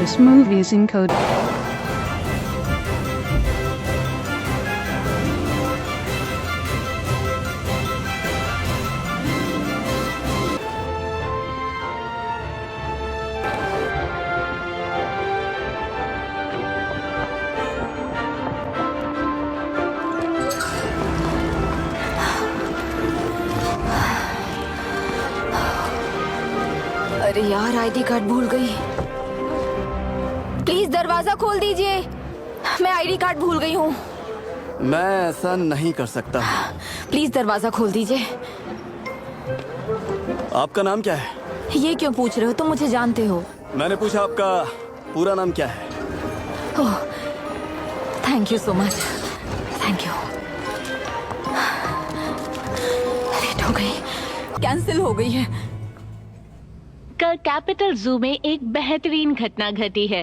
This movie is encoded. अरे यार, ID card भूल गई। प्लीज दरवाजा खोल दीजिए, मैं आईडी कार्ड भूल गई हूँ। मैं ऐसा नहीं कर सकता। प्लीज दरवाजा खोल दीजिए। आपका नाम क्या है? ये क्यों पूछ रहे हो? तुम मुझे जानते हो। मैंने पूछा आपका पूरा नाम क्या है। Oh, thank you so much. Thank you. Late हो गई, कैंसिल हो गई है। कल कैपिटल जू में एक बेहतरीन घटना घटी है।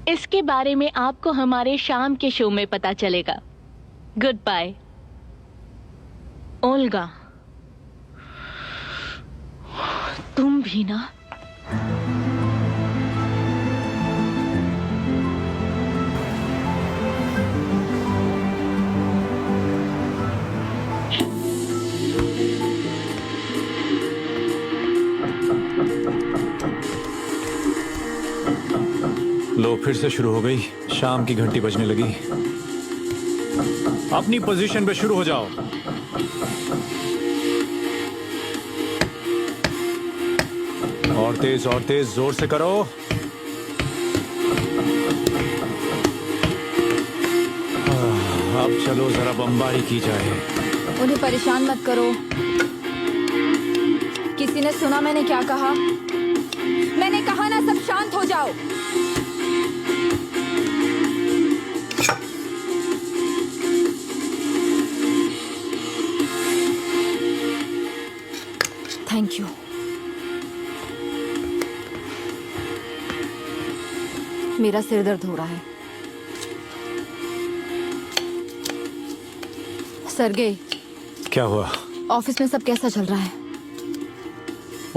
इसके बारे में आपको हमारे शाम के शो में पता चलेगा। Good bye. ओल्गा, तुम भी ना। लो, फिर से शुरू हो गई। शाम की घंटी बजने लगी। अपनी पोजीशन पे शुरू हो जाओ। और तेज जोर से करो। अब चलो, जरा बमबारी की जाए। उन्हें परेशान मत करो। किसी ने सुना मैंने क्या कहा? मैंने कहा ना, सब शांत हो जाओ। Thank you. मेरा सिर दर्द हो रहा है। सरगे, क्या हुआ? ऑफिस में सब कैसा चल रहा है?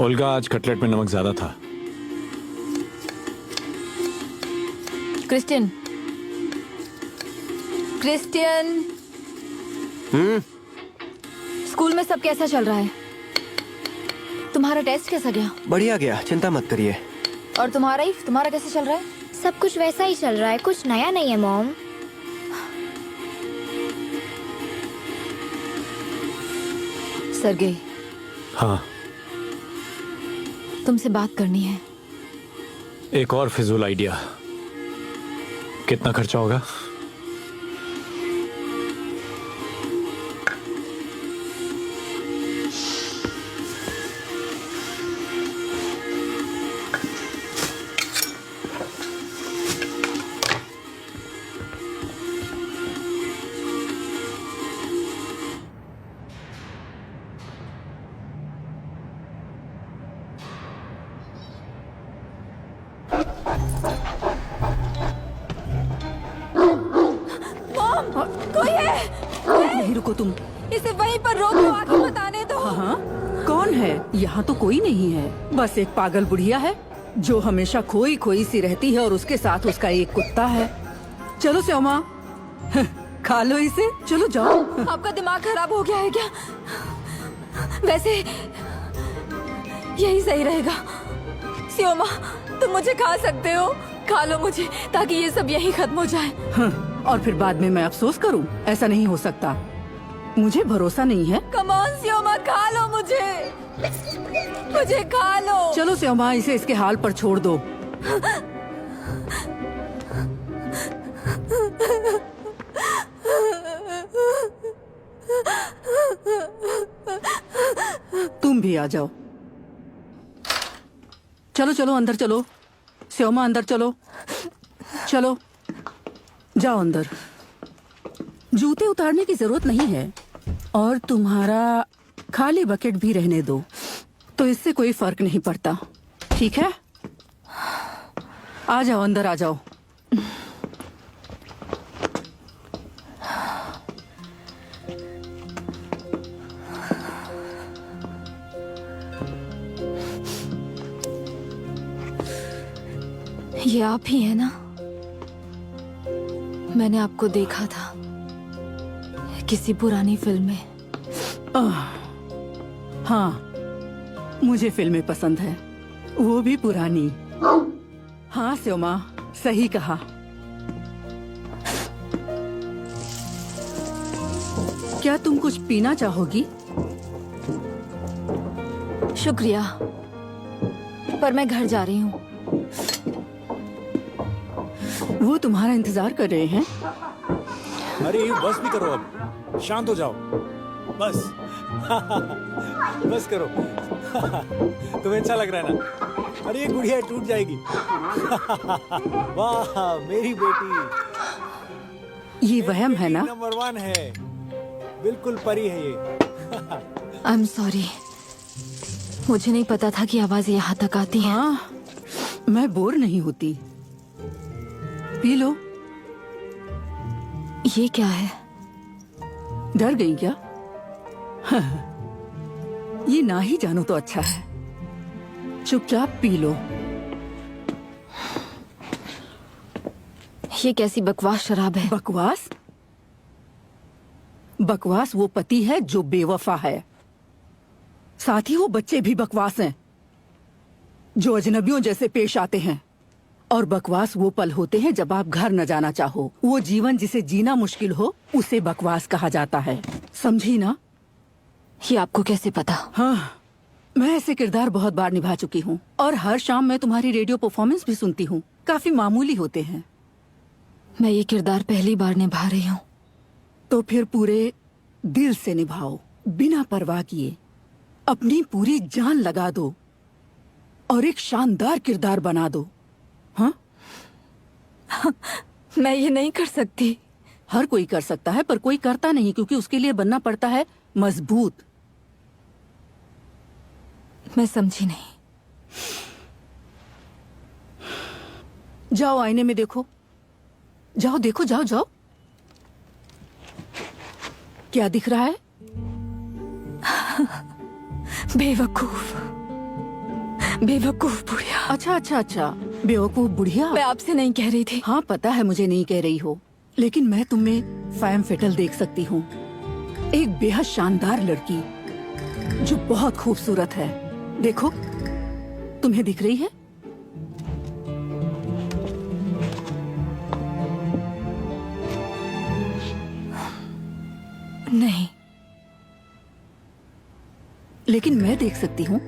ओल्गा, आज कटलेट में नमक ज्यादा था। क्रिस्टियन, क्रिस्टियन, स्कूल में सब कैसा चल रहा है? तुम्हारा टेस्ट कैसा गया? बढ़िया गया, चिंता मत करिए। और तुम्हारा कैसा चल रहा है? सब कुछ वैसा ही चल रहा है, कुछ नया नहीं है मॉम। सरगे, हाँ, तुमसे बात करनी है। एक और फिजूल आइडिया। कितना खर्चा होगा? कोई है? नहीं, रुको तुम। इसे वहीं पर रोको, आगे मत आने दो। हाँ, कौन है? यहाँ तो कोई नहीं है, बस एक पागल बुढ़िया है जो हमेशा खोई खोई सी रहती है और उसके साथ उसका एक कुत्ता है। चलो श्यामा, खा लो इसे। चलो जाओ। आपका दिमाग खराब हो गया है क्या? वैसे यही सही रहेगा। श्योमा, तुम मुझे खा सकते हो, खा लो मुझे, ताकि ये सब यही खत्म हो जाए। और फिर बाद में मैं अफसोस करूं? ऐसा नहीं हो सकता। मुझे भरोसा नहीं है। कम ऑन श्योमा, खा लो मुझे, मुझे खा लो। चलो श्यामा, इसे इसके हाल पर छोड़ दो। तुम भी आ जाओ। चलो चलो, अंदर चलो। श्यामा, अंदर चलो। चलो जाओ अंदर। जूते उतारने की जरूरत नहीं है, और तुम्हारा खाली बकेट भी रहने दो, तो इससे कोई फर्क नहीं पड़ता। ठीक है? आ जाओ, अंदर आ जाओ। ये आप ही है ना? मैंने आपको देखा था किसी पुरानी फिल्म में। हाँ, मुझे फिल्में पसंद है, वो भी पुरानी। हाँ स्योमा, सही कहा। क्या तुम कुछ पीना चाहोगी? शुक्रिया, पर मैं घर जा रही हूँ। वो तुम्हारा इंतजार कर रहे हैं। अरे बस भी करो, अब शांत हो जाओ। बस बस करो। तुम्हें अच्छा लग रहा है ना? अरे ये गुड़िया टूट जाएगी। वाह मेरी बेटी, ये वहम है ना? नंबर 1 है, बिल्कुल परी है ये। आई एम सॉरी, मुझे नहीं पता था कि आवाज यहाँ तक आती है। हाँ, मैं बोर नहीं होती। P low. ये क्या है? डर गई क्या? ये ना ही जानो तो अच्छा है। चुपचाप पी लो। ये कैसी बकवास शराब है? बकवास? बकवास वो पति है जो बेवफा है। साथ ही वो बच्चे भी बकवास हैं, जो अजनबियों जैसे पेश आते हैं। और बकवास वो पल होते हैं जब आप घर न जाना चाहो। वो जीवन जिसे जीना मुश्किल हो, उसे बकवास कहा जाता है। समझी ना? ये आपको कैसे पता? हाँ, मैं ऐसे किरदार बहुत बार निभा चुकी हूँ, और हर शाम मैं तुम्हारी रेडियो परफॉर्मेंस भी सुनती हूँ। काफी मामूली होते हैं। मैं ये किरदार पहली बार निभा रही हूँ। तो फिर पूरे दिल से निभाओ, बिना परवाह किए। अपनी पूरी जान लगा दो और एक शानदार किरदार बना दो। हाँ? मैं ये नहीं कर सकती। हर कोई कर सकता है, पर कोई करता नहीं, क्योंकि उसके लिए बनना पड़ता है मजबूत। मैं समझी नहीं। जाओ आईने में देखो। जाओ देखो, जाओ जाओ। क्या दिख रहा है? बेवकूफ, बेवकूफ बुढ़िया। अच्छा अच्छा अच्छा, बेवकूफ बुढ़िया। मैं आपसे नहीं कह रही थी। हाँ पता है, मुझे नहीं कह रही हो, लेकिन मैं तुम में फैम फेटल देख सकती हूँ। एक बेहद शानदार लड़की जो बहुत खूबसूरत है। देखो, तुम्हें दिख रही है? नहीं, लेकिन मैं देख सकती हूँ।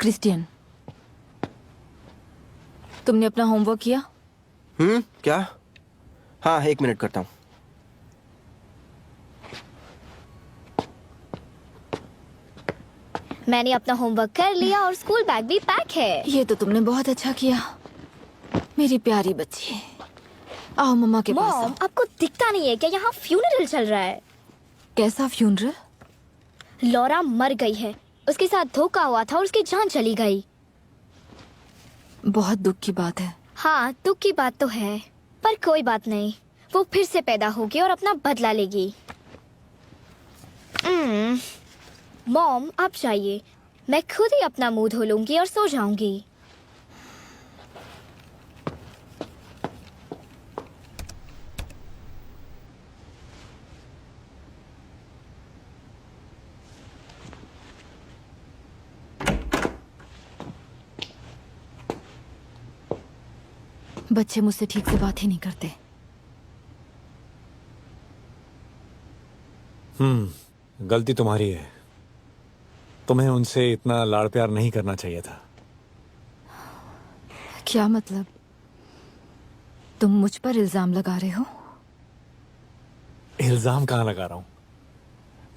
क्रिस्टियन, तुमने अपना होमवर्क किया? क्या? हाँ, 1 मिनट करता हूँ। मैंने अपना होमवर्क कर लिया और स्कूल बैग भी पैक है। ये तो तुमने बहुत अच्छा किया, मेरी प्यारी बच्ची। आओ मम्मा के पास आओ। मॉम, आपको दिखता नहीं है क्या यहाँ फ्यूनरल चल रहा है? कैसा फ्यूनरल? लॉरा मर गई है, उसके साथ धोखा हुआ था और उसकी जान चली गई। बहुत दुख की बात है। हाँ, दुख की बात तो है, पर कोई बात नहीं, वो फिर से पैदा होगी और अपना बदला लेगी। मॉम, आप जाइए, मैं खुद ही अपना मुंह धो लूंगी और सो जाऊंगी। बच्चे मुझसे ठीक से बात ही नहीं करते। गलती तुम्हारी है। तुम्हें उनसे इतना लाड़ प्यार नहीं करना चाहिए था। क्या मतलब? तुम मुझ पर इल्जाम लगा रहे हो? इल्जाम कहाँ लगा रहा हूं?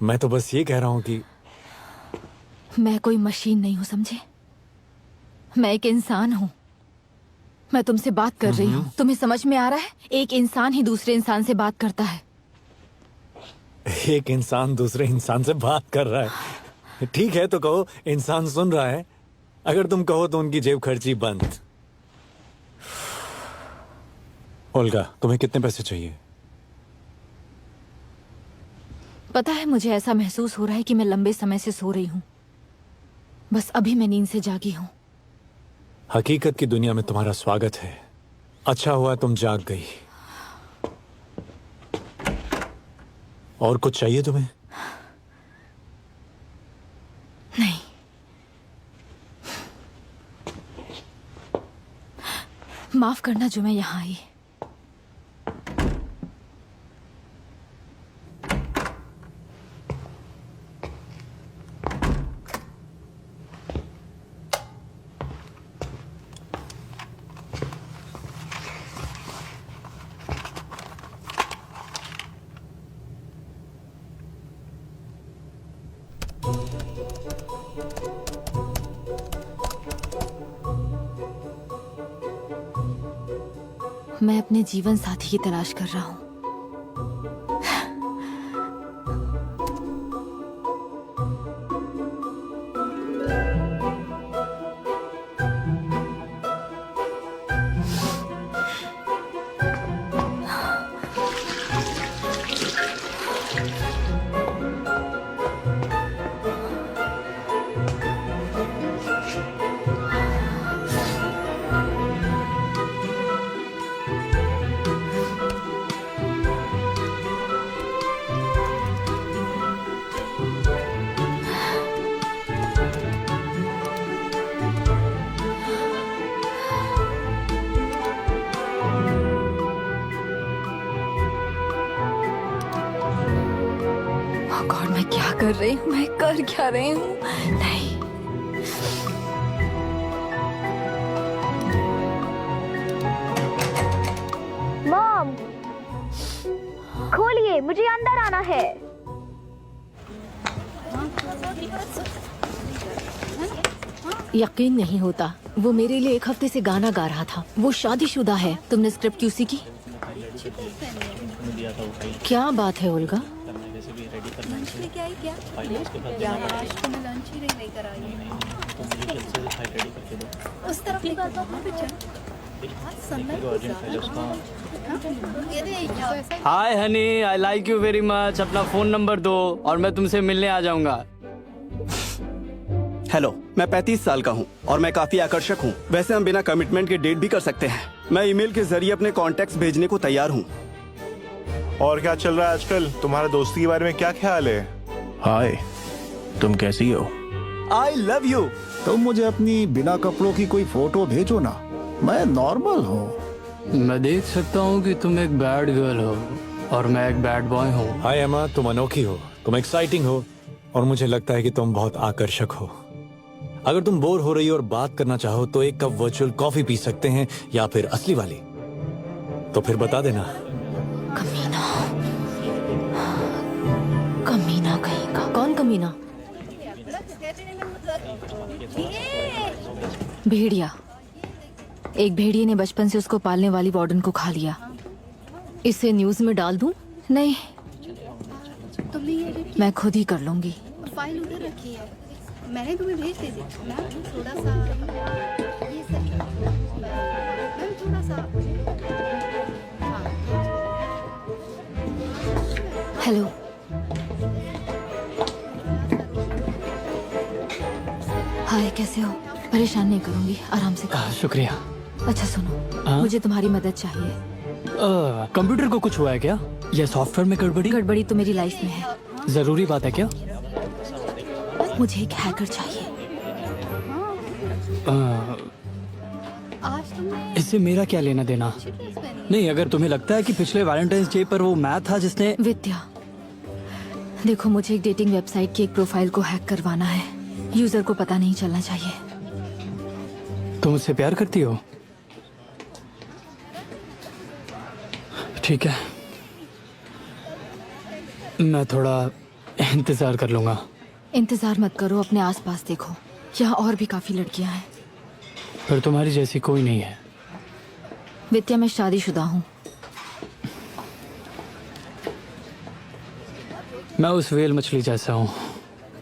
मैं तो बस ये कह रहा हूं कि मैं कोई मशीन नहीं हूं, समझे? मैं एक इंसान हूं। मैं तुमसे बात कर रही हूं, तुम्हें समझ में आ रहा है? एक इंसान ही दूसरे इंसान से बात करता है। एक इंसान दूसरे इंसान से बात कर रहा है। ठीक है तो कहो, इंसान सुन रहा है। अगर तुम कहो तो उनकी जेब खर्ची बंद। ओल्गा, तुम्हें कितने पैसे चाहिए? पता है, मुझे ऐसा महसूस हो रहा है कि मैं लंबे समय से सो रही हूँ। बस अभी मैं नींद से जागी हूँ। हकीकत की दुनिया में तुम्हारा स्वागत है। अच्छा हुआ तुम जाग गई। और कुछ चाहिए तुम्हें? नहीं, माफ करना जो मैं यहाँ आई। मैं अपने जीवन साथी की तलाश कर रहा हूँ। गॉड, मैं क्या कर रही हूँ? मैं कर क्या रही हूँ? नहीं, मॉम, खोलिए, मुझे अंदर आना है। यकीन नहीं होता, वो मेरे लिए 1 हफ्ते से गाना गा रहा था। वो शादीशुदा है। तुमने स्क्रिप्ट क्यों सीखी? क्या बात है Olga? Hi Honey, I like you very much. अपना फोन नंबर दो और मैं तुमसे मिलने आ जाऊंगा। हेलो, मैं 35 साल का हूँ और मैं काफी आकर्षक हूँ। वैसे हम बिना कमिटमेंट के डेट भी कर सकते हैं। मैं ईमेल के जरिए अपने कॉन्टेक्ट्स भेजने को तैयार हूँ। और क्या चल रहा है आजकल? तुम्हारे दोस्ती के बारे में क्या ख्याल है? हाय, तुम कैसी हो? I love you. तुम मुझे अपनी बिना कपड़ों की कोई फोटो भेजो ना, मैं नॉर्मल हूँ। मैं देख सकता हूँ कि तुम एक बैड गर्ल हो और मैं एक बैड बॉय हूँ। हाय एमा, तुम अनोखी हो, तुम एक्साइटिंग हो और मुझे लगता है कि तुम बहुत आकर्षक हो। अगर तुम बोर हो रही हो और बात करना चाहो तो एक कप वर्चुअल कॉफी पी सकते हैं या फिर असली वाली। तो फिर बता देना। कमीना, कमीना कहीं का। कौन कमीना? भेड़िया। एक भेड़िए ने बचपन से उसको पालने वाली वार्डन को खा लिया। इसे न्यूज में डाल दूं? नहीं, मैं खुद ही कर लूंगी। फाइल उधर रखी है, मैंने तुम्हें भेज दी थी। मैम थोड़ा सा ये सर, मैम थोड़ा सा। हेलो, हाय, कैसे हो? परेशान नहीं करूंगी, आराम से करो। शुक्रिया। अच्छा सुनो, मुझे तुम्हारी मदद चाहिए। कंप्यूटर को कुछ हुआ है क्या? या सॉफ्टवेयर में गड़बड़ी? गड़बड़ी तो मेरी लाइफ में है। जरूरी बात है क्या? मुझे एक हैकर चाहिए। आज तुमने इससे मेरा क्या लेना देना? नहीं, अगर तुम्हें लगता है कि पिछले वैलेंटाइंस डे पर वो मैं था जिसने। विद्या, देखो, मुझे एक डेटिंग वेबसाइट की एक प्रोफाइल को हैक करवाना है। यूजर को पता नहीं चलना चाहिए। तुम मुझसे प्यार करती हो? ठीक है, मैं थोड़ा इंतजार कर लूंगा। इंतजार मत करो, अपने आसपास देखो, यहाँ और भी काफी लड़कियां हैं। पर तुम्हारी जैसी कोई नहीं है। विद्या, मैं शादीशुदा हूँ। मैं उस वेल मछली जैसा हूँ।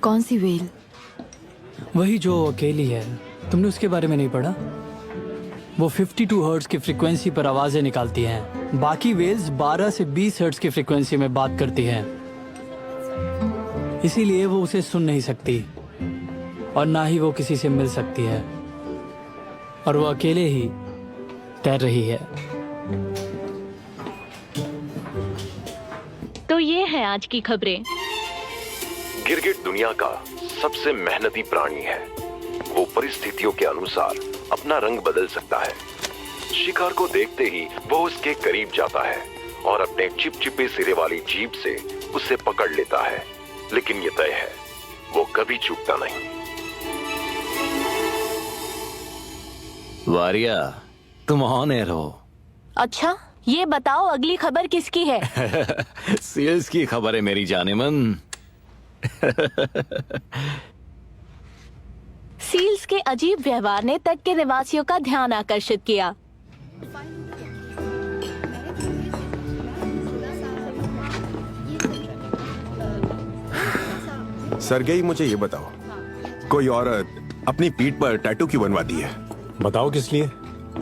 कौन सी वेल? वही जो अकेली है। तुमने उसके बारे में नहीं पढ़ा? वो 52 हर्ट्ज की फ्रीक्वेंसी पर आवाजें निकालती हैं। बाकी वेल्स 12 से 20 हर्ट्ज की फ्रीक्वेंसी में बात करती हैं। इसीलिए वो उसे सुन नहीं सकती और ना ही वो किसी से मिल सकती है, और वो अकेले ही तैर रही है। तो ये है आज की खबरें। गिरगिट दुनिया का सबसे मेहनती प्राणी है। वो परिस्थितियों के अनुसार अपना रंग बदल सकता है। शिकार को देखते ही वो उसके करीब जाता है और अपने चिपचिपे सिरे वाली जीभ से उसे पकड़ लेता है। लेकिन ये तय है, वो कभी चूकता नहीं। वारिया, तुम ऑन एयर हो। अच्छा, ये बताओ अगली खबर किसकी है? सेल्स की खबर है मेरी जानेमन। सील्स के अजीब व्यवहार ने तट के निवासियों का ध्यान आकर्षित किया। सरगेई, मुझे ये बताओ, कोई औरत अपनी पीठ पर टैटू क्यों बनवाती है? बताओ किस लिए?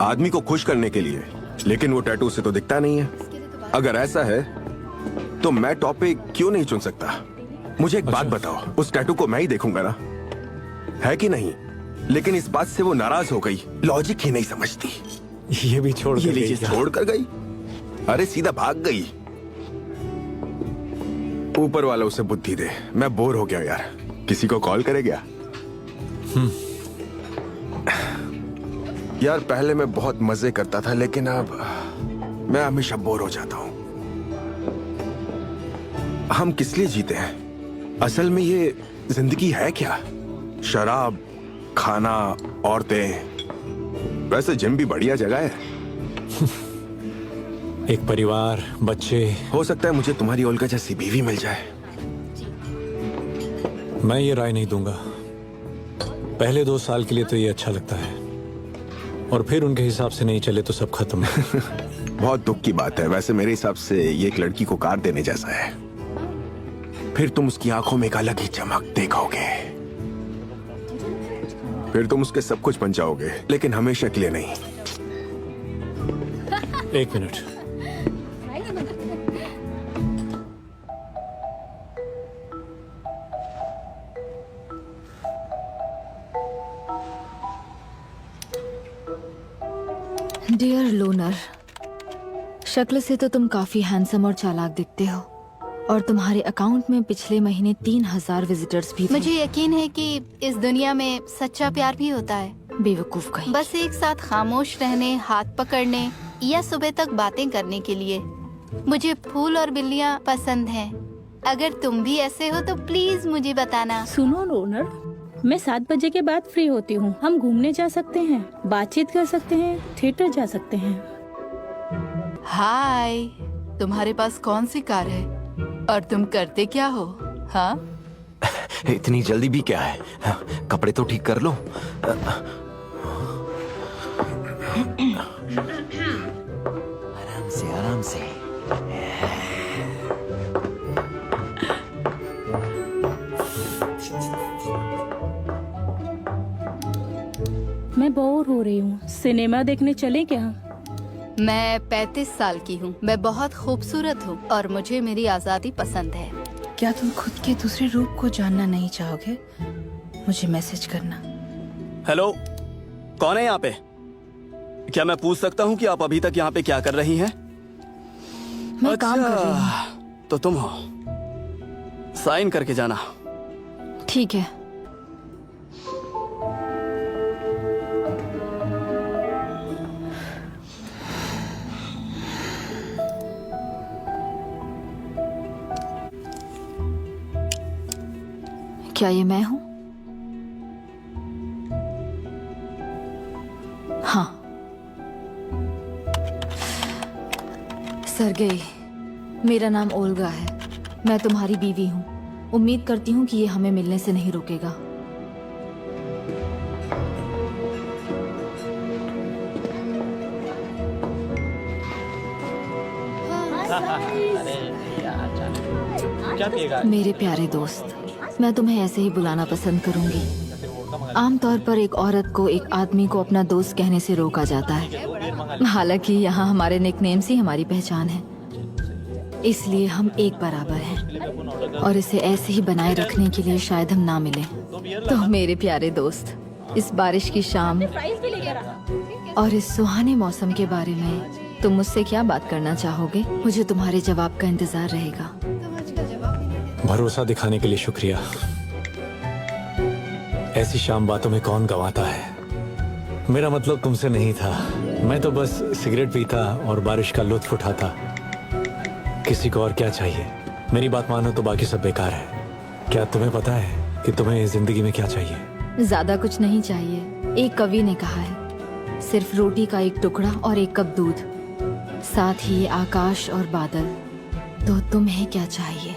आदमी को खुश करने के लिए, लेकिन वो टैटू से तो दिखता नहीं है। अगर ऐसा है तो मैं टॉपिक क्यों नहीं चुन सकता? मुझे एक बात बताओ, उस टैटू को मैं ही देखूंगा ना, है कि नहीं? लेकिन इस बात से वो नाराज हो गई, लॉजिक ही नहीं समझती। ये भी छोड़ ये लीजिए, छोड़ कर गई। अरे सीधा भाग गई। ऊपर वाला उसे बुद्धि दे। मैं बोर हो गया यार, किसी को कॉल करे क्या? यार पहले मैं बहुत मजे करता था, लेकिन अब मैं हमेशा बोर हो जाता हूं। हम किस लिए जीते हैं? असल में ये जिंदगी है क्या? शराब, खाना, औरतें। वैसे जिम भी बढ़िया जगह है। एक परिवार, बच्चे। हो सकता है मुझे तुम्हारी ओल्गा जैसी बीवी मिल जाए। मैं ये राय नहीं दूंगा। पहले 2 साल के लिए तो ये अच्छा लगता है, और फिर उनके हिसाब से नहीं चले तो सब खत्म। बहुत दुख की बात है। वैसे मेरे हिसाब से ये एक लड़की को कार देने जैसा है। फिर तुम उसकी आंखों में एक अलग ही चमक देखोगे। फिर तुम उसके सब कुछ बन जाओगे, लेकिन हमेशा के लिए नहीं। 1 मिनट। डियर लोनर, शक्ल से तो तुम काफी हैंडसम और चालाक दिखते हो, और तुम्हारे अकाउंट में पिछले महीने 3000 विजिटर्स भी थे। मुझे यकीन है कि इस दुनिया में सच्चा प्यार भी होता है। बेवकूफ कहीं। बस एक साथ खामोश रहने, हाथ पकड़ने या सुबह तक बातें करने के लिए। मुझे फूल और बिल्लियाँ पसंद हैं। अगर तुम भी ऐसे हो तो प्लीज मुझे बताना। सुनो लोनर, मैं 7 बजे के बाद फ्री होती हूँ। हम घूमने जा सकते हैं, बातचीत कर सकते हैं, थिएटर जा सकते हैं। हाय, तुम्हारे पास कौन सी कार है और तुम करते क्या हो? हाँ, इतनी जल्दी भी क्या है? कपड़े तो ठीक कर लो। आराम से, आराम से। मैं बोर हो रही हूँ, सिनेमा देखने चले क्या? मैं 35 साल की हूँ। मैं बहुत खूबसूरत हूँ और मुझे मेरी आजादी पसंद है। क्या तुम खुद के दूसरे रूप को जानना नहीं चाहोगे? मुझे मैसेज करना। हेलो, कौन है यहाँ पे? क्या मैं पूछ सकता हूँ कि आप अभी तक यहाँ पे क्या कर रही हैं? मैं काम कर रही हूँ। तो तुम हो, साइन करके जाना। ठीक है। क्या ये मैं हूं? हाँ। सरगेई, मेरा नाम ओल्गा है। मैं तुम्हारी बीवी हूँ। उम्मीद करती हूँ कि ये हमें मिलने से नहीं रोकेगा। मेरे प्यारे दोस्त, मैं तुम्हें ऐसे ही बुलाना पसंद करूंगी। आमतौर पर एक औरत को एक आदमी को अपना दोस्त कहने से रोका जाता है। हालांकि यहाँ हमारे निकनेम्स ही हमारी पहचान है, इसलिए हम एक बराबर हैं और इसे ऐसे ही बनाए रखने के लिए शायद हम ना मिले। तो मेरे प्यारे दोस्त, इस बारिश की शाम और इस सुहाने मौसम के बारे में तुम मुझसे क्या बात करना चाहोगे? मुझे तुम्हारे जवाब का इंतजार रहेगा। भरोसा दिखाने के लिए शुक्रिया। ऐसी शाम बातों में कौन गंवाता है? मेरा मतलब तुमसे नहीं था। मैं तो बस सिगरेट पीता और बारिश का लुत्फ उठाता। किसी को और क्या चाहिए? मेरी बात मानो तो बाकी सब बेकार है। क्या तुम्हें पता है कि तुम्हें जिंदगी में क्या चाहिए? ज्यादा कुछ नहीं चाहिए। एक कवि ने कहा है, सिर्फ रोटी का एक टुकड़ा और एक कप दूध, साथ ही आकाश और बादल। तो तुम्हें क्या चाहिए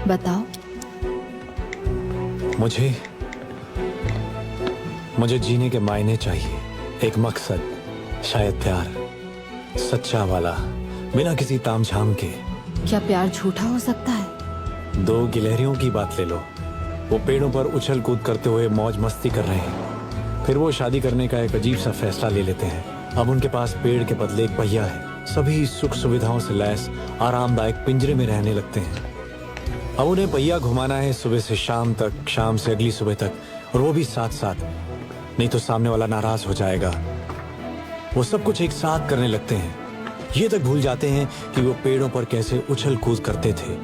बताओ? मुझे जीने के मायने चाहिए, एक मकसद, शायद प्यार, सच्चा वाला, बिना किसी तामझाम के। क्या प्यार झूठा हो सकता है? दो गिलहरियों की बात ले लो। वो पेड़ों पर उछल कूद करते हुए मौज मस्ती कर रहे हैं। फिर वो शादी करने का एक अजीब सा फैसला ले लेते हैं। अब उनके पास पेड़ के बदले एक पहिया है। सभी सुख सुविधाओं से लैस आरामदायक पिंजरे में रहने लगते हैं। अब उन्हें पहिया घुमाना है सुबह से शाम तक, शाम से अगली सुबह तक, और वो भी साथ साथ, नहीं तो सामने वाला नाराज हो जाएगा। वो सब कुछ एक साथ करने लगते हैं। ये तक भूल जाते हैं कि वो पेड़ों पर कैसे उछल कूद करते थे।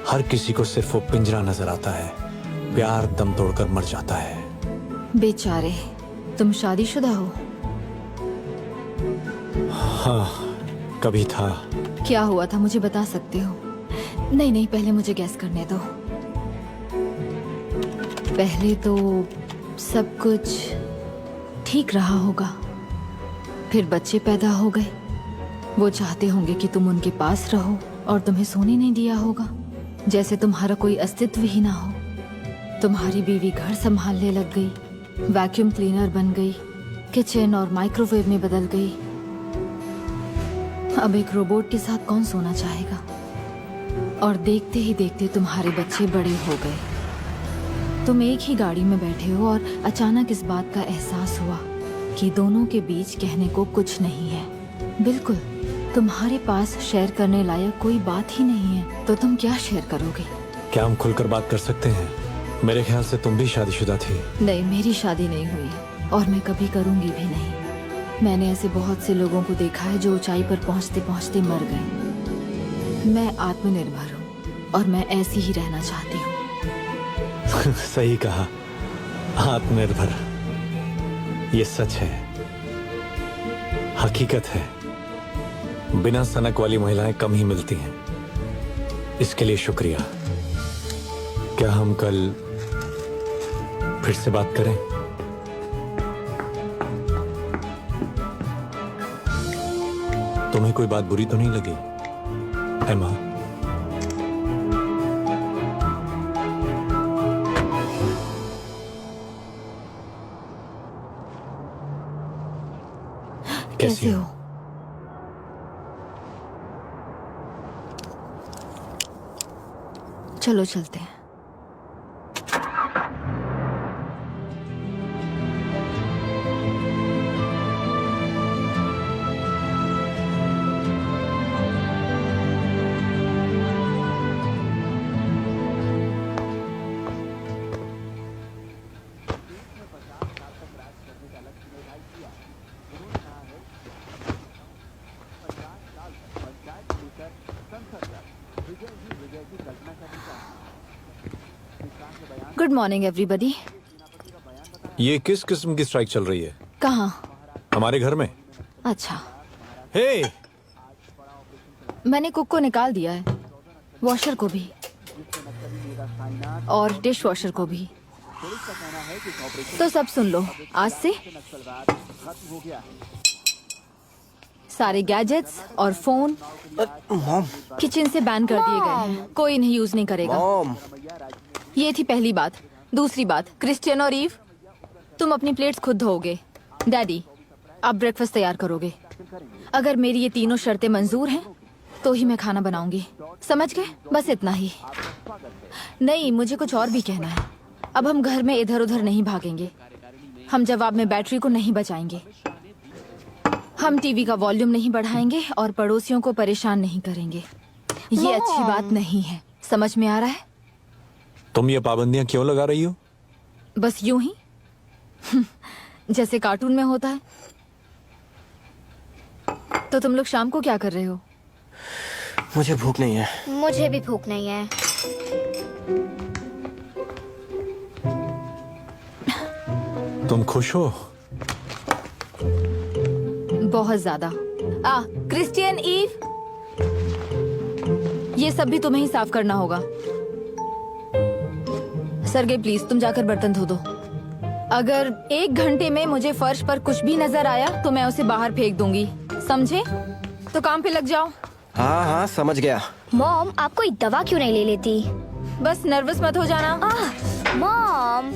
हर किसी को सिर्फ वो पिंजरा नजर आता है। प्यार दम तोड़कर मर जाता है। बेचारे, तुम शादीशुदा हो? हाँ, कभी था। क्या हुआ था मुझे बता सकते हो? नहीं, पहले मुझे गैस करने दो। पहले तो सब कुछ ठीक रहा होगा, फिर बच्चे पैदा हो गए। वो चाहते होंगे कि तुम उनके पास रहो और तुम्हें सोने नहीं दिया होगा, जैसे तुम्हारा कोई अस्तित्व ही ना हो। तुम्हारी बीवी घर संभालने लग गई, वैक्यूम क्लीनर बन गई, किचन और माइक्रोवेव में बदल गई। अब एक रोबोट के साथ कौन सोना चाहेगा? और देखते ही देखते तुम्हारे बच्चे बड़े हो गए। तुम एक ही गाड़ी में बैठे हो और अचानक इस बात का एहसास हुआ कि दोनों के बीच कहने को कुछ नहीं है। बिल्कुल, तुम्हारे पास शेयर करने लायक कोई बात ही नहीं है। तो तुम क्या शेयर करोगे? क्या हम खुलकर बात कर सकते हैं? मेरे ख्याल से तुम भी शादीशुदा थी। नहीं, मेरी शादी नहीं हुई और मैं कभी करूंगी भी नहीं। मैंने ऐसे बहुत से लोगों को देखा है जो ऊंचाई पर पहुंचते पहुंचते मर गए। मैं आत्मनिर्भर हूँ और मैं ऐसी ही रहना चाहती हूँ। सही कहा, आत्मनिर्भर। ये सच है, हकीकत है। बिना सनक वाली महिलाएं कम ही मिलती हैं। इसके लिए शुक्रिया। क्या हम कल फिर से बात करें? तुम्हें कोई बात बुरी तो नहीं लगी, एमा? कैसे हो? चलो चलते हैं। Good morning everybody. ये किस किस्म की स्ट्राइक चल रही है? कहाँ? हमारे घर में। अच्छा, हे, मैंने कुक को निकाल दिया है, वॉशर को भी और डिश वॉशर को भी। तो सब सुन लो, आज से सारे गैजेट्स और फोन किचन से बैन कर दिए गए हैं। कोई इन्हें यूज नहीं करेगा। ये थी पहली बात। दूसरी बात, क्रिस्टियन और ईव, तुम अपनी प्लेट्स खुद धोओगे। डैडी, आप ब्रेकफास्ट तैयार करोगे। अगर मेरी ये तीनों शर्तें मंजूर हैं तो ही मैं खाना बनाऊंगी, समझ गए? बस इतना ही। नहीं, मुझे कुछ और भी कहना है। अब हम घर में इधर उधर नहीं भागेंगे, हम जवाब में बैटरी को नहीं बचाएंगे, हम टीवी का वॉल्यूम नहीं बढ़ाएंगे और पड़ोसियों को परेशान नहीं करेंगे। ये अच्छी बात नहीं है, समझ में आ रहा है? तुम ये पाबंदियां क्यों लगा रही हो? बस यूं ही जैसे कार्टून में होता है। तो तुम लोग शाम को क्या कर रहे हो? मुझे भूख नहीं है। मुझे भी भूख नहीं है। तुम खुश हो? बहुत ज्यादा। क्रिस्टियन ईव, ये सब भी तुम्हें ही साफ करना होगा। सरगे प्लीज तुम जाकर बर्तन धो दो। अगर 1 घंटे में मुझे फर्श पर कुछ भी नजर आया तो मैं उसे बाहर फेंक दूंगी, समझे? तो काम पे लग जाओ। हाँ हाँ समझ गया। मॉम, आप कोई दवा क्यों नहीं ले लेती? बस नर्वस मत हो जाना। मॉम,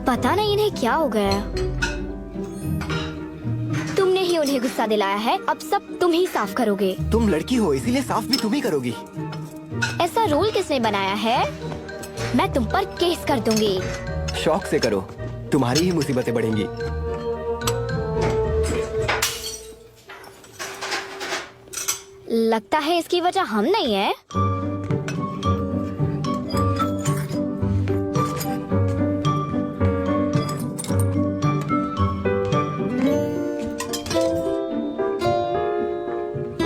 पता नहीं इन्हें क्या हो गया। तुमने ही उन्हें गुस्सा दिलाया है, अब सब तुम ही साफ करोगे। तुम लड़की हो इसीलिए साफ भी तुम ही करोगी। ऐसा रूल किसने बनाया है? मैं तुम पर केस कर दूंगी। शौक से करो, तुम्हारी ही मुसीबतें बढ़ेंगी। लगता है इसकी वजह हम नहीं है।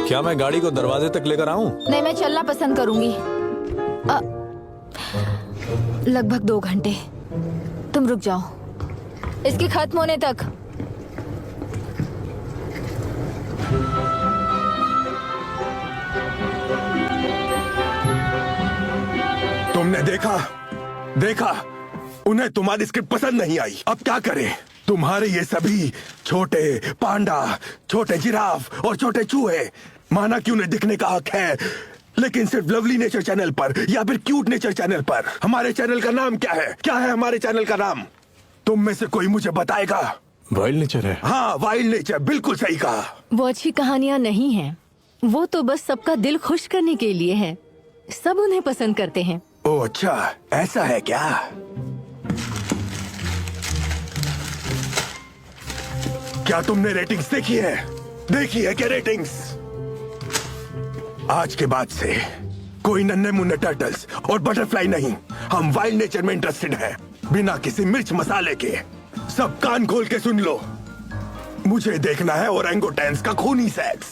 क्या मैं गाड़ी को दरवाजे तक लेकर आऊं? नहीं, मैं चलना पसंद करूंगी। लगभग 2 घंटे। तुम रुक जाओ इसके खत्म होने तक। तुमने देखा उन्हें तुम्हारी स्क्रिप्ट पसंद नहीं आई। अब क्या करें? तुम्हारे ये सभी छोटे पांडा, छोटे जिराफ और छोटे चूहे, माना कि उन्हें दिखने का हक है, लेकिन सिर्फ लवली नेचर चैनल पर या फिर क्यूट नेचर चैनल पर। हमारे चैनल का नाम क्या है? क्या है हमारे चैनल का नाम? तुम में से कोई मुझे बताएगा? वाइल्ड नेचर है। हाँ, वाइल्ड नेचर, बिल्कुल सही कहा। वो अच्छी कहानियां नहीं हैं, वो तो बस सबका दिल खुश करने के लिए है। सब उन्हें पसंद करते हैं। ओह अच्छा, ऐसा है क्या? क्या तुमने रेटिंग्स देखी है? क्या रेटिंग्स? आज के बाद से कोई नन्हे मुन्ने टर्टल्स और बटरफ्लाई नहीं, हम वाइल्ड नेचर में इंटरेस्टेड हैं, बिना किसी मिर्च मसाले के। सब कान खोल के सुन लो, मुझे देखना है ओरंगुटैन्स का खूनी सेक्स,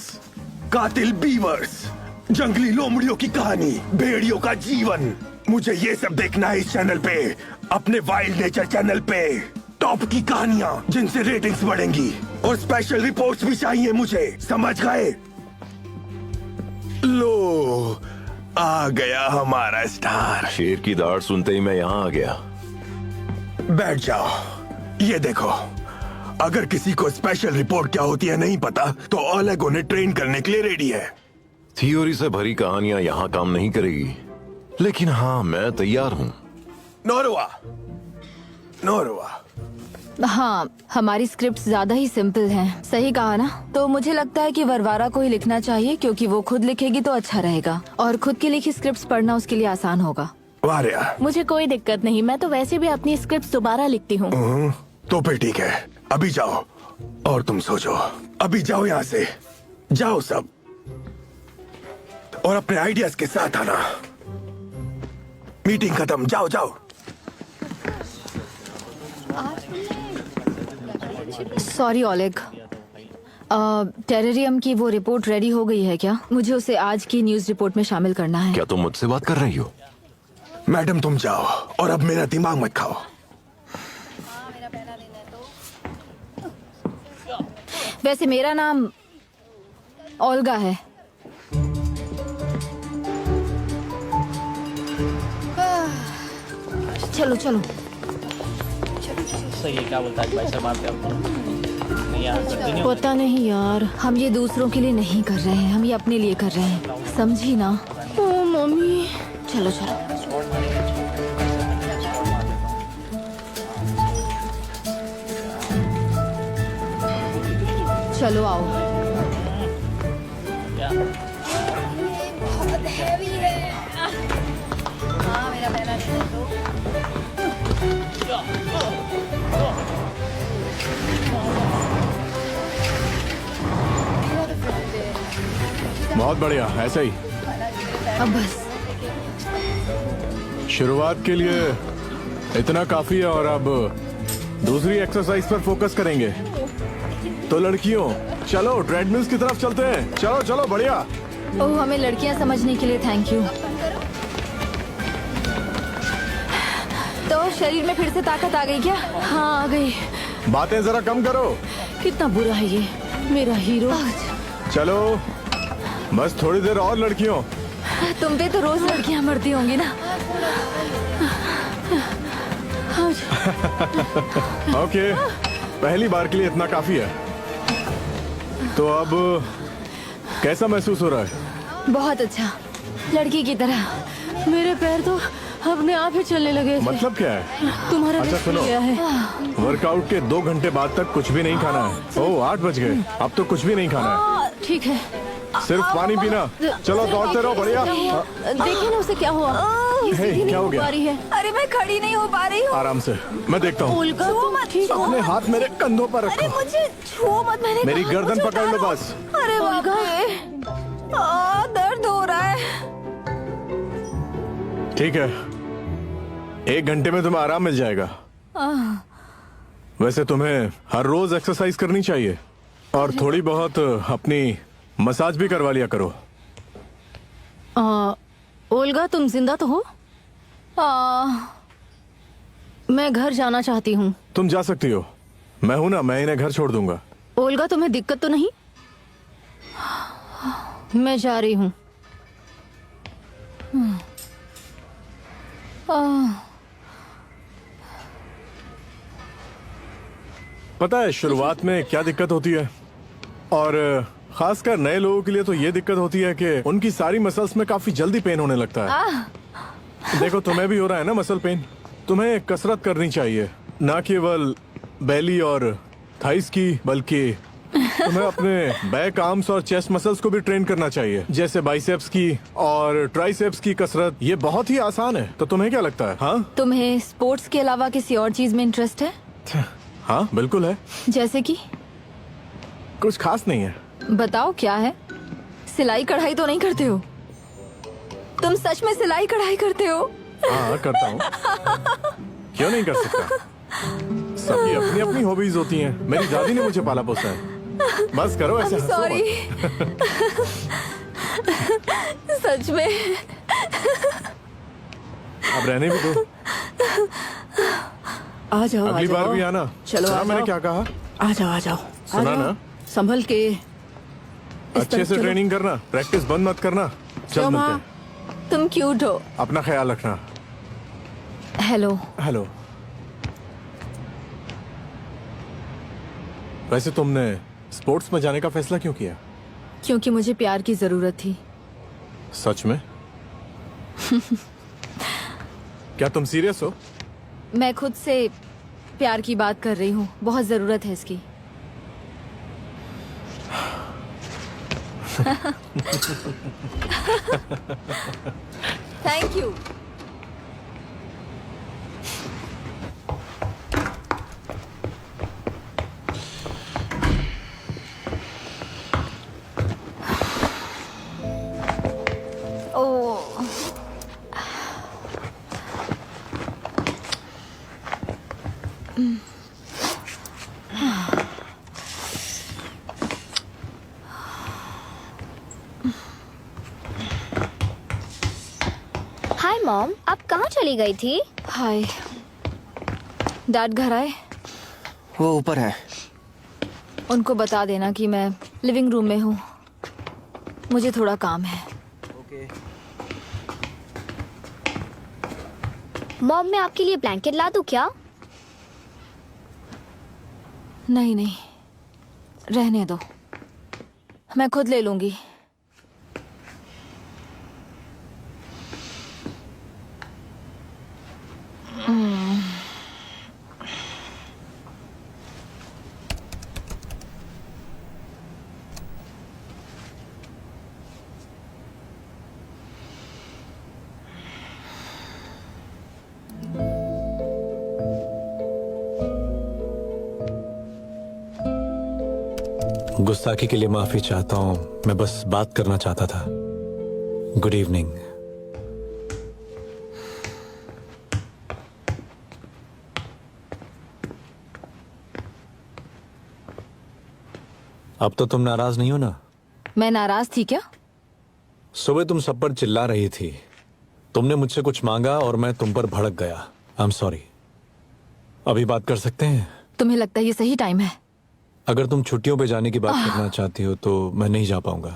कातिल बीवर्स, जंगली लोमड़ियों की कहानी, भेड़ियों का जीवन। मुझे ये सब देखना है इस चैनल पे, अपने वाइल्ड नेचर चैनल पे। टॉप की कहानियां जिनसे रेटिंग्स बढ़ेंगी, और स्पेशल रिपोर्ट्स भी चाहिए मुझे, समझ गए? लो, आ गया हमारा स्टार। शेर की दाढ़ सुनते ही मैं यहाँ आ गया। बैठ जाओ। ये देखो, अगर किसी को स्पेशल रिपोर्ट क्या होती है नहीं पता, तो ओलेग उन्हें ट्रेन करने के लिए रेडी है। थियोरी से भरी कहानियां यहाँ काम नहीं करेगी, लेकिन हाँ, मैं तैयार हूँ। नोरुआ। हाँ, हमारी स्क्रिप्ट ज्यादा ही सिंपल हैं। सही कहा ना? तो मुझे लगता है कि वरवारा को ही लिखना चाहिए, क्योंकि वो खुद लिखेगी तो अच्छा रहेगा, और खुद की लिखी स्क्रिप्ट्स पढ़ना उसके लिए आसान होगा। वारिया, मुझे कोई दिक्कत नहीं, मैं तो वैसे भी अपनी स्क्रिप्ट दोबारा लिखती हूँ। तो फिर ठीक है, अभी जाओ और तुम सोचो। अभी जाओ यहाँ से, जाओ सब, और अपने आइडियाज के साथ आना। मीटिंग खत्म, जाओ जाओ। सॉरी ओलेग, टेररियम की वो रिपोर्ट रेडी हो गई है क्या? मुझे उसे आज की न्यूज रिपोर्ट में शामिल करना है। क्या तुम मुझसे बात कर रही हो? मैडम तुम जाओ, और अब मेरा दिमाग मत खाओ। वैसे मेरा नाम ओल्गा है। चलो चलो। सही है, क्या बोलता है भाई साहब? आप क्या नहीं यार, कंटिन्यू। पता नहीं यार, हम ये दूसरों के लिए नहीं कर रहे हैं, हम ये अपने लिए कर रहे हैं, समझी ना? ओ मम्मी, चलो चलो। चलो आओ। बहुत बढ़िया, ऐसे ही। अब बस। शुरुआत के लिए इतना काफी है और अब दूसरी एक्सरसाइज पर फोकस करेंगे। तो लड़कियों, चलो ट्रेडमिल्स की तरफ चलते हैं। चलो चलो, बढ़िया। ओह, हमें लड़कियां समझने के लिए थैंक यू। तो शरीर में फिर से ताकत आ गई क्या? हाँ, आ गई। बातें जरा कम करो। कितना बुरा है ये मेरा हीरो। चलो बस थोड़ी देर और लड़कियों। तुम पे तो रोज लड़कियां मरती होंगी ना। ओके, पहली बार के लिए इतना काफी है। तो अब कैसा महसूस हो रहा है? बहुत अच्छा, लड़की की तरह। मेरे पैर तो अपने आप ही चलने लगे थे। मतलब क्या है? तुम्हारा अच्छा दिल सुनो, खुल गया है। वर्कआउट के 2 घंटे बाद तक कुछ भी नहीं खाना है। ओह 8 बज गए, अब तो कुछ भी नहीं खाना है, ठीक है। सिर्फ पानी पीना। चलो दौड़ते रहो, बढ़िया। देखिए ना उसे क्या हुआ। ये हे, सीधी क्या हो नहीं गया? पा रही है। अरे मैं खड़ी नहीं हो पा रही हूँ। आराम से, मैं देखता हूँ। उल्का तो ठीक हो। अपने हाथ मेरे कंधों पर अरे रखो। मुझे छुओ मत, मैंने मेरी कहा, गर्दन मुझे पकड़ लो उतारो। बस। अरे बाप रे, दर्द हो रहा है। ठीक है, 1 घंटे में तुम्हें आराम मिल जाएगा। वैसे तुम्हें हर रोज एक्सरसाइज करनी चाहिए और थोड़ी बहुत अपनी मसाज भी करवा लिया करो। ओल्गा, तुम जिंदा तो हो? मैं घर जाना चाहती हूँ। तुम जा सकती हो, मैं हूं ना, मैं इन्हें घर छोड़ दूंगा। ओल्गा, तुम्हें दिक्कत तो नहीं? मैं जा रही हूँ। पता है शुरुआत में क्या दिक्कत होती है, और खासकर नए लोगों के लिए तो ये दिक्कत होती है कि उनकी सारी मसल्स में काफी जल्दी पेन होने लगता है। देखो तुम्हें भी हो रहा है ना मसल पेन। तुम्हें कसरत करनी चाहिए, ना केवल बेली और थाइस की, बल्कि तुम्हें अपने बैक आर्म्स और चेस्ट मसल्स को भी ट्रेन करना चाहिए, जैसे बाइसेप्स की और ट्राइसेप्स की कसरत। ये बहुत ही आसान है। तो तुम्हें क्या लगता है? हाँ, तुम्हें स्पोर्ट्स के अलावा किसी और चीज में इंटरेस्ट है? हाँ बिल्कुल है। जैसे कि? कुछ खास नहीं है। बताओ क्या है? सिलाई कढ़ाई तो नहीं करते हो? तुम सच में सिलाई कढ़ाई करते हो? हाँ करता हूँ, क्यों नहीं कर सकता। सबकी अपनी अपनी हॉबीज होती हैं। मेरी दादी ने मुझे पाला पोसा है। बस करो ऐसे, हंसो सॉरी। सच में। अब रहने भी दो, आ जाओ, अगली बार भी आना। चलो सुना आ मैंने जाओ। क्या कहा? आ जाओ, आ जाओ। सुना ना? संभल के। अच्छे से ट्रेनिंग करना, प्रैक्टिस बंद मत करना। चल मिलते हैं। तुम क्यूट हो। अपना ख्याल रखना। हेलो। हेलो। वैसे तुमने स्पोर्ट्स में जाने का फैसला क्यों किया? क्योंकि मुझे प्यार की जरूरत थी। सच में? क्या तुम सीरियस हो? मैं खुद से प्यार की बात कर रही हूँ, बहुत जरूरत है इसकी। Thank you. हाय मॉम, आप कहाँ चली गई थी? हाय। डैड घर आए? वो ऊपर है। उनको बता देना कि मैं लिविंग रूम में हूँ, मुझे थोड़ा काम है। मॉम, मैं आपके लिए ब्लैंकेट ला दूँ क्या? नहीं नहीं, रहने दो, मैं खुद ले लूंगी। गुस्ताखी के लिए माफी चाहता हूं, मैं बस बात करना चाहता था। Good evening. अब तो तुम नाराज नहीं हो ना? मैं नाराज थी क्या? सुबह तुम सब पर चिल्ला रही थी। तुमने मुझसे कुछ मांगा और मैं तुम पर भड़क गया। I am sorry. अभी बात कर सकते हैं? तुम्हें लगता है ये सही टाइम है? अगर तुम छुट्टियों पे जाने की बात करना चाहती हो तो मैं नहीं जा पाऊंगा।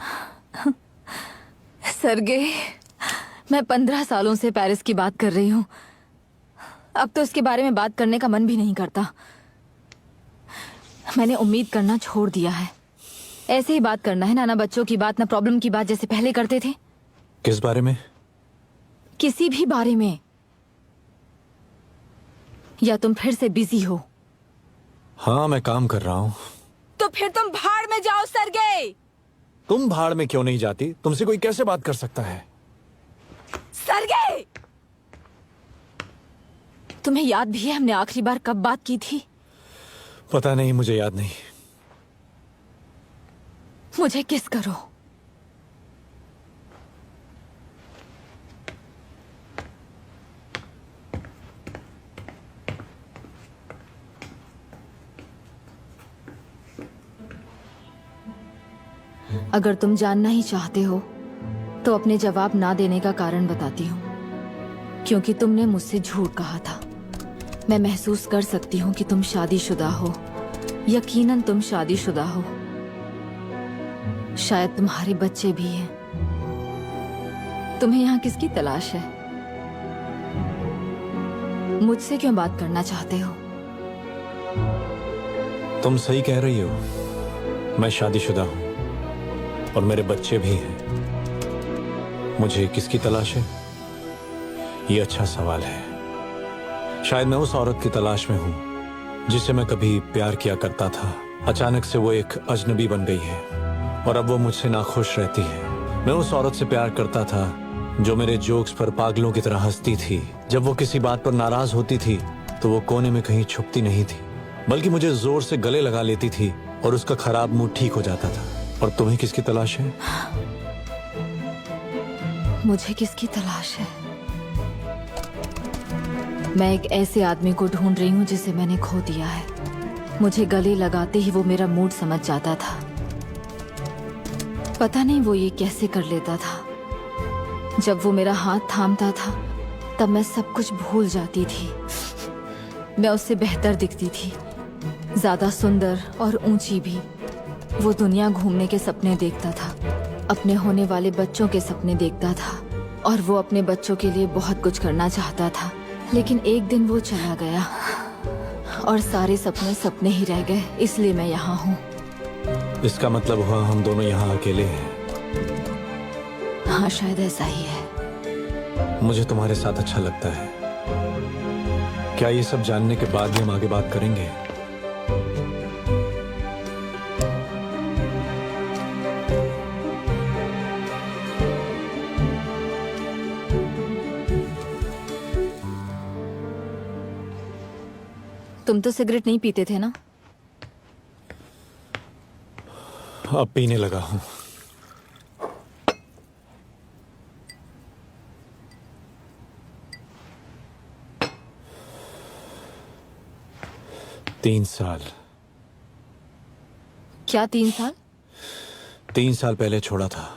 सरगे, मैं 15 सालों से पेरिस की बात कर रही हूँ। अब तो इसके बारे में बात करने का मन भी नहीं करता। मैंने उम्मीद करना छोड़ दिया है। ऐसे ही बात करना है ना बच्चों की बात, ना प्रॉब्लम की बात जैसे पहले करते थे। किस बारे में? किसी भी बारे में। या तुम फिर से बिजी हो? हाँ, मैं काम कर रहा हूँ। तो फिर तुम भाड़ में जाओ सरगे। तुम भाड़ में क्यों नहीं जाती? तुमसे कोई कैसे बात कर सकता है? सरगे, तुम्हें याद भी है हमने आखिरी बार कब बात की थी? पता नहीं, मुझे याद नहीं। मुझे किस करो। अगर तुम जानना ही चाहते हो तो अपने जवाब ना देने का कारण बताती हूँ, क्योंकि तुमने मुझसे झूठ कहा था। मैं महसूस कर सकती हूँ कि तुम शादीशुदा हो। यकीनन तुम शादीशुदा हो। शायद तुम्हारे बच्चे भी हैं। तुम्हें यहाँ किसकी तलाश है? मुझसे क्यों बात करना चाहते हो? तुम सही कह रही हो, मैं शादीशुदा हूँ और मेरे बच्चे भी हैं। मुझे किसकी तलाश है? ये अच्छा सवाल है। शायद मैं उस औरत की तलाश में हूँ जिससे मैं कभी प्यार किया करता था। अचानक से वो एक अजनबी बन गई है और अब वो मुझसे नाखुश रहती है। मैं उस औरत से प्यार करता था जो मेरे जोक्स पर पागलों की तरह हंसती थी। जब वो किसी बात पर नाराज होती थी तो वो कोने में कहीं छुपती नहीं थी, बल्कि मुझे जोर से गले लगा लेती थी और उसका खराब मूड ठीक हो जाता था। और तुम्हें किसकी तलाश है? मुझे किसकी तलाश है? मैं एक ऐसे आदमी को ढूंढ रही हूँ जिसे मैंने खो दिया है। मुझे गले लगाते ही वो मेरा मूड समझ जाता था। पता नहीं वो ये कैसे कर लेता था। जब वो मेरा हाथ थामता था तब मैं सब कुछ भूल जाती थी। मैं उससे बेहतर दिखती थी, ज्यादा सुंदर और ऊंची भी। वो दुनिया घूमने के सपने देखता था, अपने होने वाले बच्चों के सपने देखता था और वो अपने बच्चों के लिए बहुत कुछ करना चाहता था। लेकिन एक दिन वो चला गया और सारे सपने सपने ही रह गए। इसलिए मैं यहाँ हूँ। इसका मतलब हुआ हम दोनों यहाँ अकेले हैं। हाँ, शायद ऐसा ही है। मुझे तुम्हारे साथ अच्छा लगता है। क्या ये सब जानने के बाद भी हम आगे बात करेंगे? तुम तो सिगरेट नहीं पीते थे ना? अब पीने लगा हूं। तीन साल। क्या 3 साल? 3 साल पहले छोड़ा था।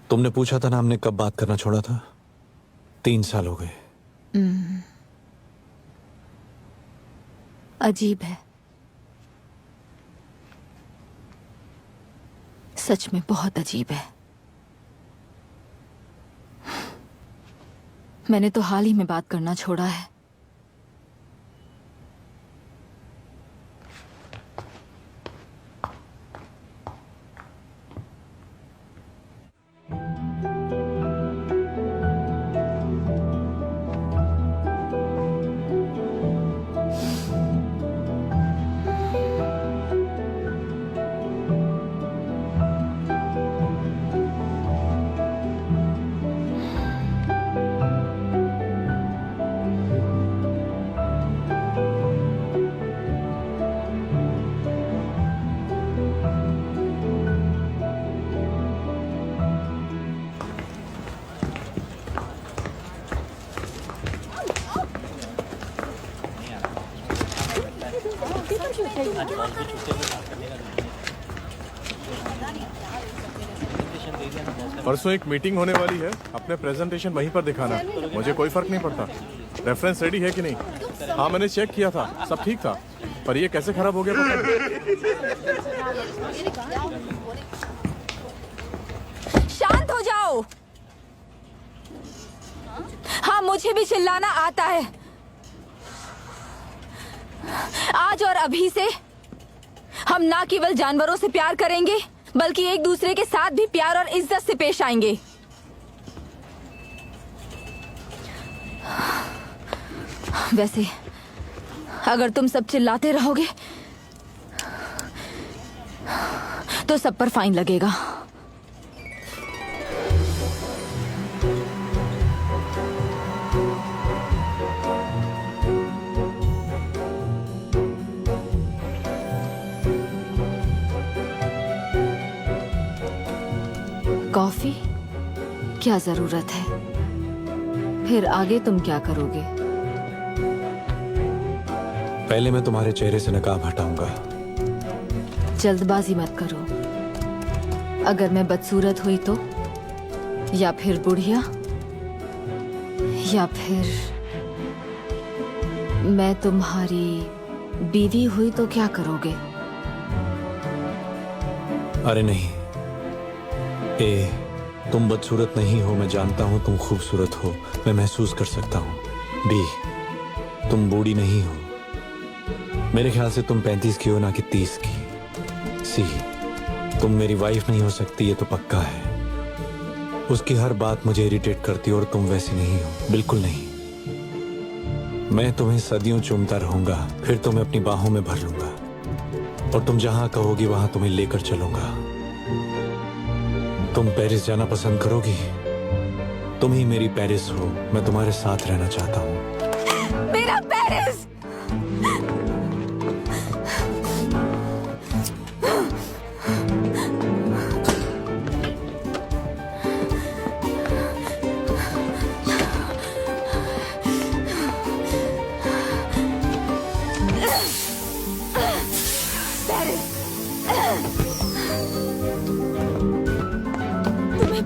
तुमने पूछा था ना हमने कब बात करना छोड़ा था। 3 साल हो गए। अजीब है, सच में बहुत अजीब है। मैंने तो हाल ही में बात करना छोड़ा है। परसों एक मीटिंग होने वाली है, अपने प्रेजेंटेशन वहीं पर दिखाना। मुझे कोई फर्क नहीं पड़ता। रेफरेंस रेडी है कि नहीं? हाँ, मैंने चेक किया था, सब ठीक था, पर ये कैसे खराब हो गया पता नहीं। शांत हो जाओ। हाँ, मुझे भी चिल्लाना आता है। आज और अभी से हम ना केवल जानवरों से प्यार करेंगे, बल्कि एक दूसरे के साथ भी प्यार और इज्जत से पेश आएंगे। वैसे अगर तुम सब चिल्लाते रहोगे तो सब पर फाइन लगेगा। कॉफी? क्या जरूरत है? फिर आगे तुम क्या करोगे? पहले मैं तुम्हारे चेहरे से नकाब हटाऊंगा। जल्दबाजी मत करो। अगर मैं बदसूरत हुई तो, या फिर बुढ़िया, या फिर मैं तुम्हारी बीवी हुई तो क्या करोगे? अरे नहीं, तुम बदसूरत नहीं हो, मैं जानता हूँ तुम खूबसूरत हो, मैं महसूस कर सकता हूँ। बी, तुम बूढ़ी नहीं हो, मेरे ख्याल से तुम 35 की हो, ना कि 30 की। सी, तुम मेरी वाइफ नहीं हो सकती, ये तो पक्का है। उसकी हर बात मुझे इरिटेट करती है और तुम वैसी नहीं हो, बिल्कुल नहीं। मैं तुम्हें सदियों चूमता रहूंगा, फिर तुम्हें अपनी बाहों में भर लूंगा और तुम जहां कहोगी वहां तुम्हें लेकर चलूंगा। तुम पेरिस जाना पसंद करोगी? तुम ही मेरी पेरिस हो, मैं तुम्हारे साथ रहना चाहता हूँ। मेरा पेरिस!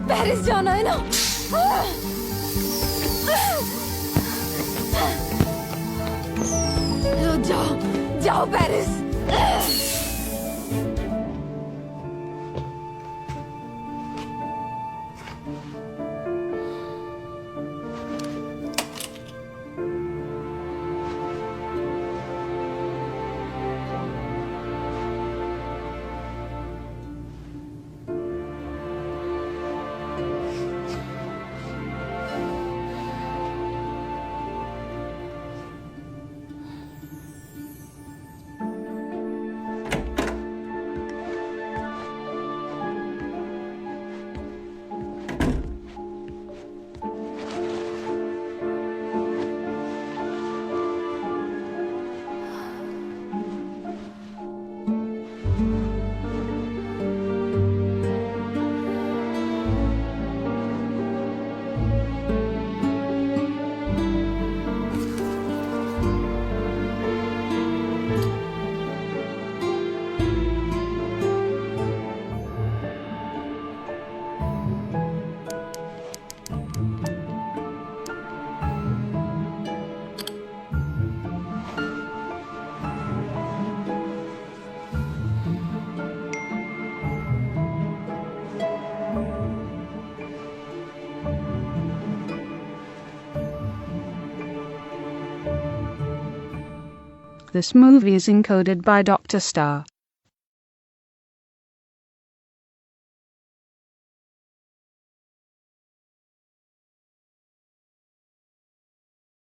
पेरिस जाना है ना? जाओ जाओ Paris. This movie is encoded by Dr. Star.